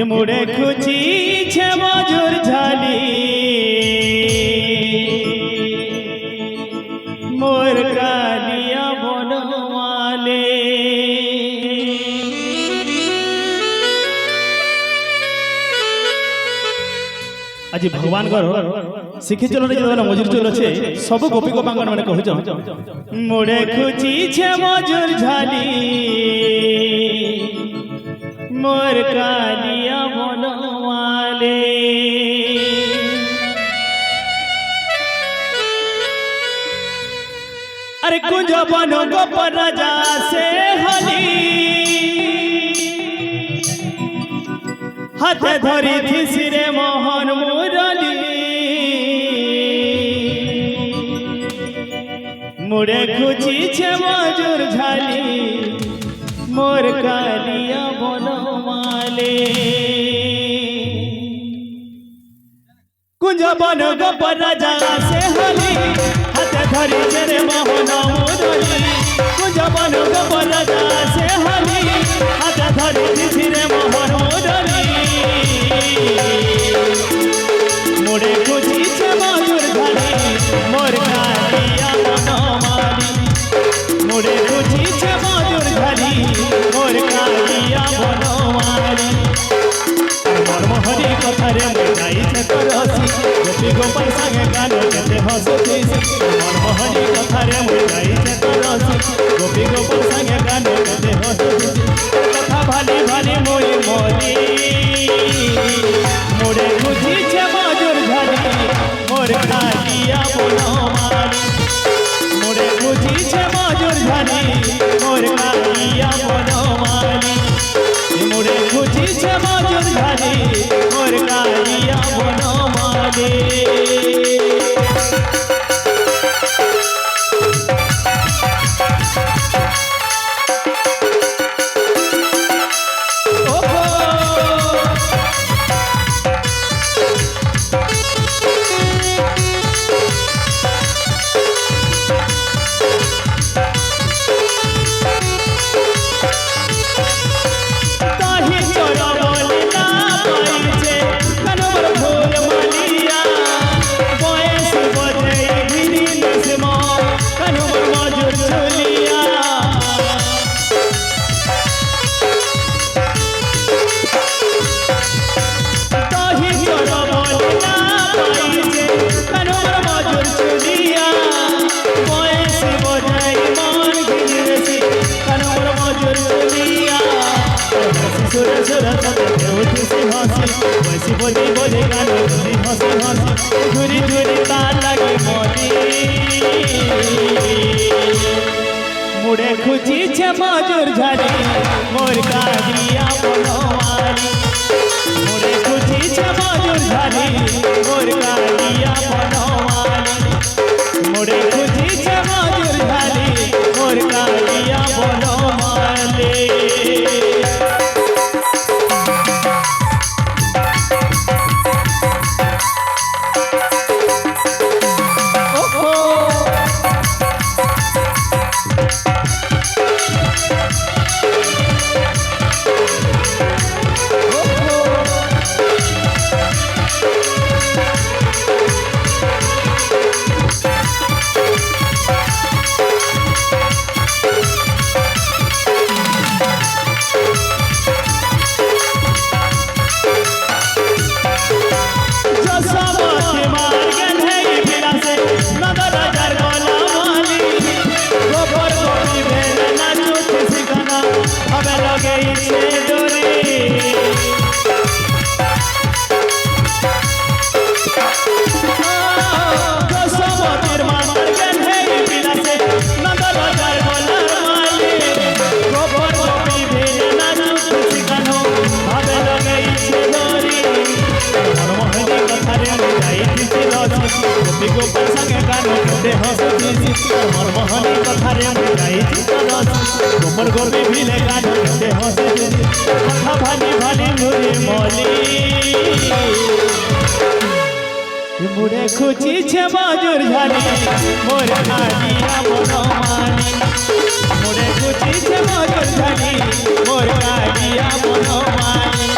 मुड़े खुची छे मजूर झाली मोर कालिया बनवाले आज भगवान शिखी चलो मजूर चल अच्छे सब गोपी गोपांगन मैंने कह मुड़े खुची छे मजूर झाली मोर कालिया बनवाले अरे कुंज बनो गोपर राजा से हली हाथ धरी थी सिरे मोहन मुरली मुड़े खुची छे मजूर झाली मोर कालिया बनवाले कुंज बन गोपर राजा से हली हाथ धरी तेरे मोहन मुरली कुंज बन गोपर राजा से हली हाथ धरी तेरे मोहन मुरली मोरे खुची छे मजूर झाली मोर कालिया बनवाली मोरे खुची छे मजूर झाली मोर कालिया बनवाली मनमोहनी कथारे मुझाई करसी गोपी गोपाल संगे गान केते हसुथी मनमोहनी कथारे मुझाई करसी गोपी गोपाल संगे गान केते हसुथी कथा भाली भाली मोई मोली मोरे खुची छे मजूर झाली मोर कालिया बनवाली मोरे खुची छे मजूर झाली मोर कालिया बनवाली मोरे खुची छे मजूर झाली मोर कालिया बनवाली बोली बोली गानो हंसी हंसी झुरी झुरी तार लगी मोदी मुड़े खुची छे मजूर झाली मोर कालिया बनवाली मुड़े खुची छे मजूर झाली मोर कालिया बनवाली मुड़े खुची छे मजूर झाली मोर कालिया बनवाली गोपाल संगे गान केते हसुथी मनमोहनी कथारे मुझाई गोबर गोपी भिले गान केते हसुथी कथा भाली भाली मुरी मोली मुड़े खुची छे मजूर झाली मोर कालिया बनवाली मुड़े खुची छे मजूर झाली मोर कालिया बनवाली